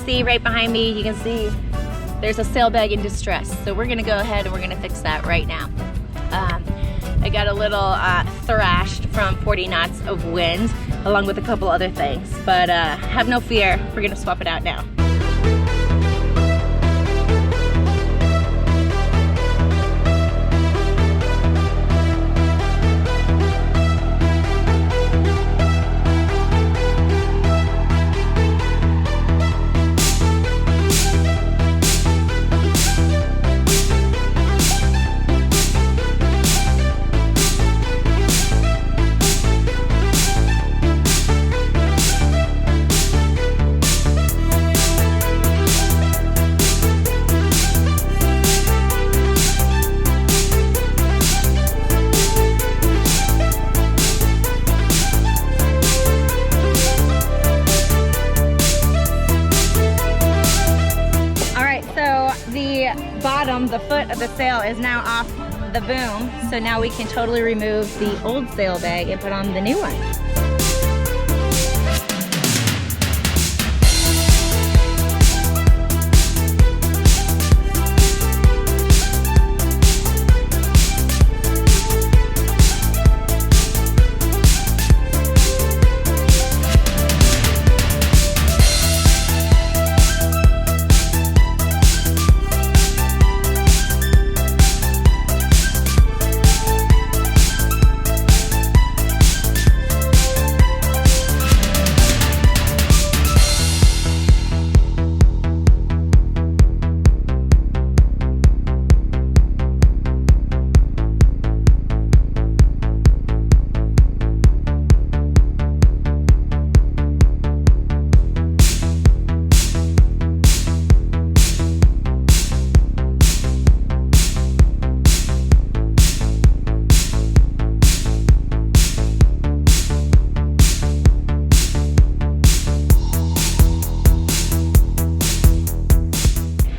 see right behind me, you can see there's a sailbag in distress. So we're gonna go ahead and we're gonna fix that right now. I got a little thrashed from 40 knots of wind, along with a couple other things. But have no fear, we're gonna swap it out now. The foot of the sail is now off the boom, so now we can totally remove the old sailbag and put on the new one.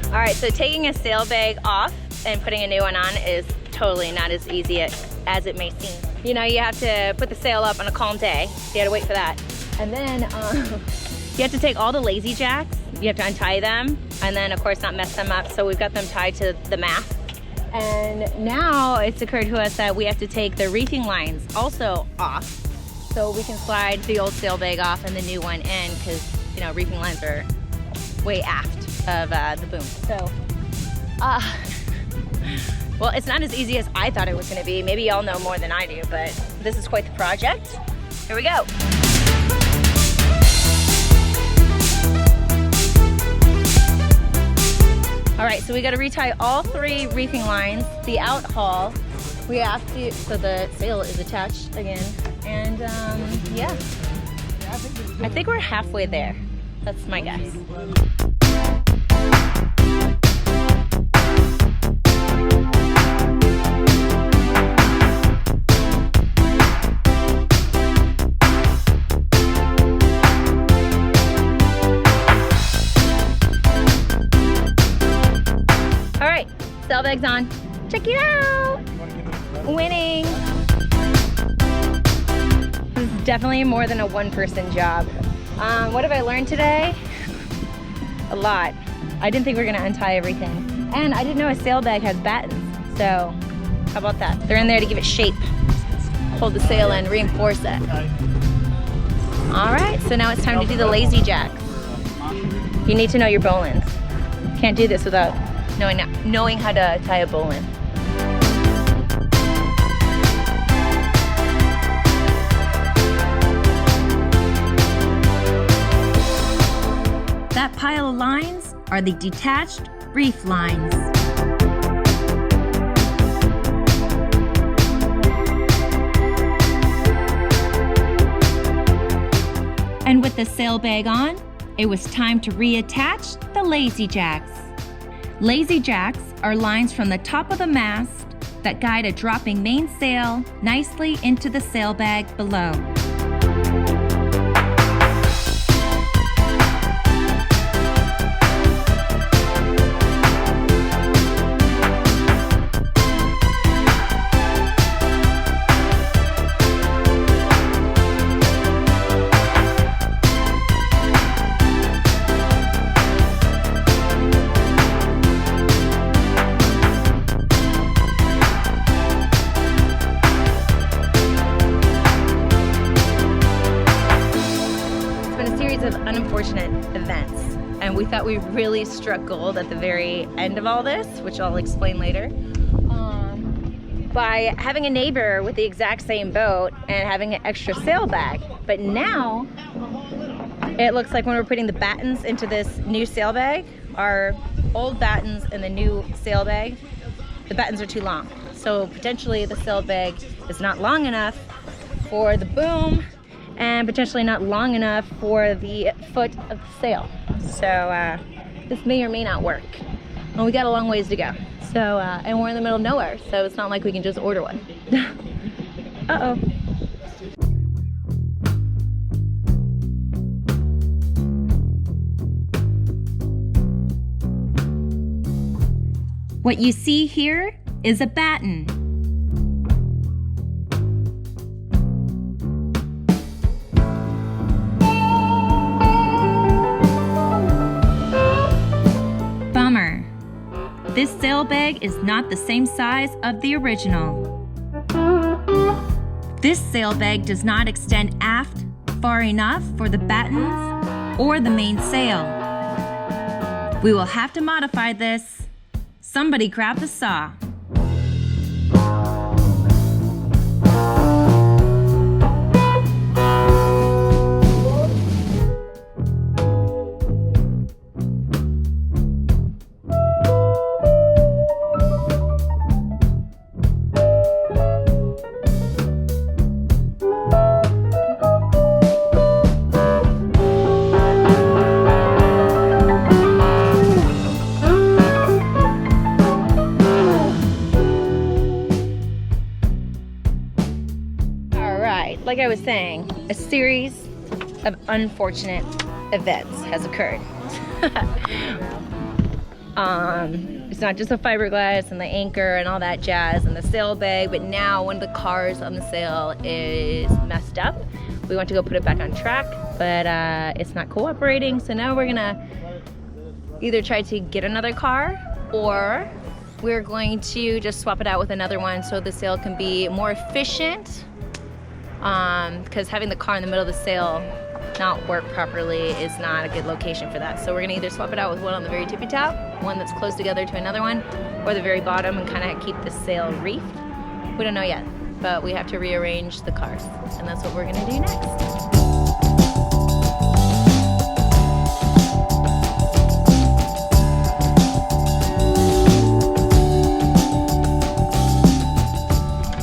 Alright, so taking a sailbag off and putting a new one on is totally not as easy as it may seem. You know, you have to put the sail up on a calm day, so you gotta wait for that. And then you have to take all the lazy jacks, you have to untie them, and then of course not mess them up, so we've got them tied to the mast. And now it's occurred to us that we have to take the reefing lines also off, so we can slide the old sailbag off and the new one in, because you know, reefing lines are way aft of the boom. So, well, it's not as easy as I thought it was gonna be. Maybe y'all know more than I do, but this is quite the project. Here we go. All right, so we gotta retie all 3 reefing lines. The out haul, we have to, so the sail is attached again. And yeah, I think we're halfway there. That's my guess. All right, sailbag's on. Check it out. Winning. This is definitely more than a one-person job. What have I learned today? A lot. I didn't think we were gonna untie everything. And I didn't know a sailbag has battens. So, how about that? They're in there to give it shape. Hold the sail in, reinforce it. All right, so now it's time to do the lazy jacks. You need to know your bowlines. Can't do this without knowing how to tie a bowline. That pile of lines are the detached reef lines. And with the sailbag on, it was time to reattach the lazy jacks. Lazy jacks are lines from the top of the mast that guide a dropping mainsail nicely into the sailbag below. we thought we really struck gold at the very end of all this, which I'll explain later. By having a neighbor with the exact same boat and having an extra sail bag. But now, it looks like when we're putting the battens into this new sail bag, our old battens in the new sail bag, the battens are too long. So potentially the sail bag is not long enough for the boom and potentially not long enough for the foot of the sail. So this may or may not work. And we got a long ways to go. So, and we're in the middle of nowhere, so it's not like we can just order one. Uh-oh. What you see here is a batten. Bummer. This sail bag is not the same size of the original. This sail bag does not extend aft far enough for the battens or the main sail. We will have to modify this. Somebody grab the saw. Like I was saying, a series of unfortunate events has occurred. It's not just the fiberglass and the anchor and all that jazz and the sail bag, but now one of the cars on the sail is messed up. We want to go put it back on track, but it's not cooperating. So now we're gonna either try to get another car, or we're going to just swap it out with another one so the sail can be more efficient. Because having the car in the middle of the sail not work properly is not a good location for that. So we're gonna either swap it out with one on the very tippy top, one that's close together to another one, or the very bottom and kind of keep the sail reefed. We don't know yet, but we have to rearrange the cars, and that's what we're gonna do next.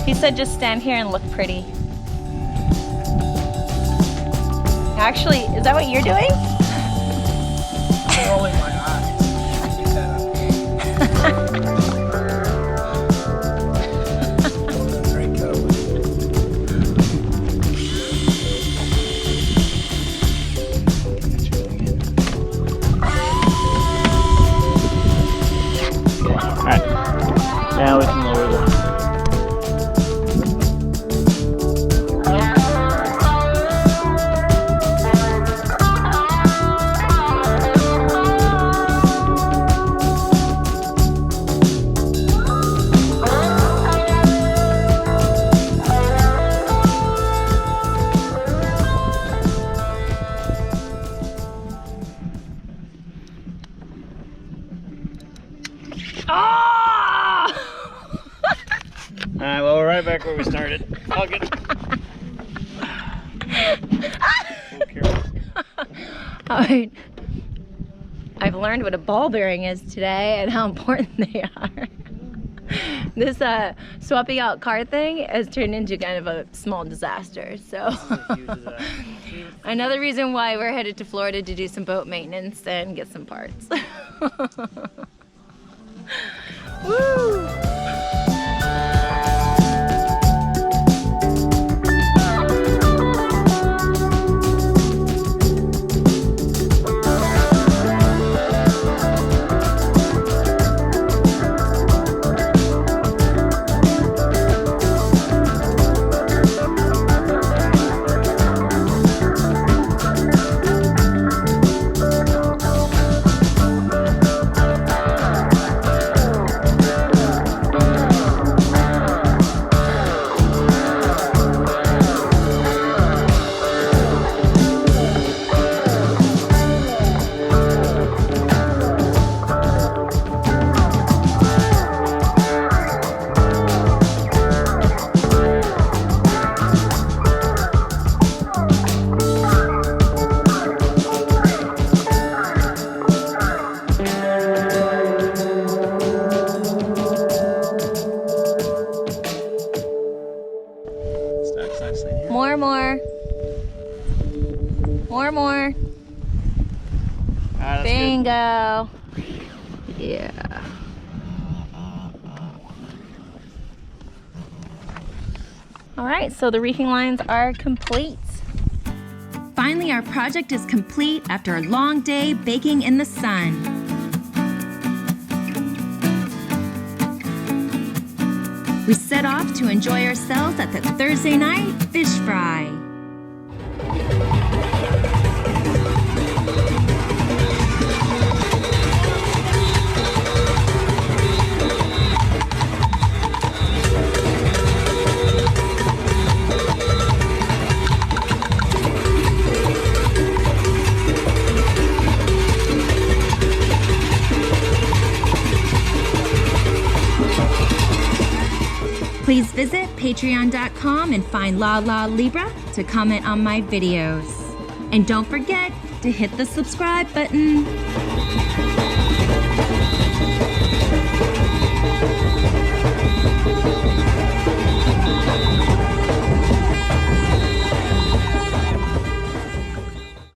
He said just stand here and look pretty. Actually, is that what you're doing? I'm rolling my eyes. Keep that up. Great cutaway. Alright. Now we can lower the Alright, well, we're right back where we started. I'll get it. Alright. I've learned what a ball bearing is today and how important they are. This swapping out car thing has turned into kind of a small disaster. So another reason why we're headed to Florida to do some boat maintenance and get some parts. Woo! Bingo. Yeah. All right, so the reefing lines are complete. Finally, our project is complete after a long day baking in the sun. We set off to enjoy ourselves at the Thursday night fish fry. Please visit patreon.com and find La La Libra to comment on my videos. And don't forget to hit the subscribe button.